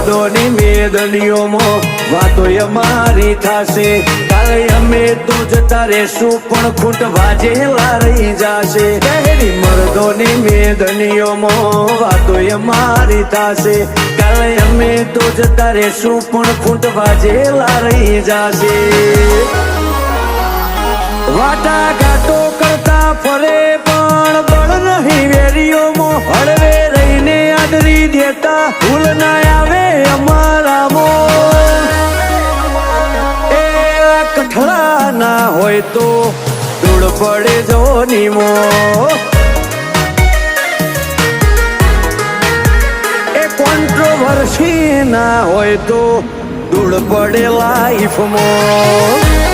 મર્દોની મેદનીઓમાં વાતો અમારી થાશે કાલે અમે તો જતા રહેશું પણ ખૂંટ વાજેલા રહી જાશે કહેરી મર્દોની મેદનીઓમાં વાતો અમારી થાશે કાલે અમે તો જતા રહેશું પણ ખૂંટ વાજેલા રહી જાશે વાટા ઘાટો કરતા ફરે પણ બળ નહીં વેરીઓમાં હળવે રહીને આદરી દેતા ભૂલ ના આવે અમારામાં એ કઠળા ના હોય તો ધૂળ પડે જોનીમો એ કોન્ટ્રોવર્સી ના હોય તો ધૂળ પડે લાઈફમાં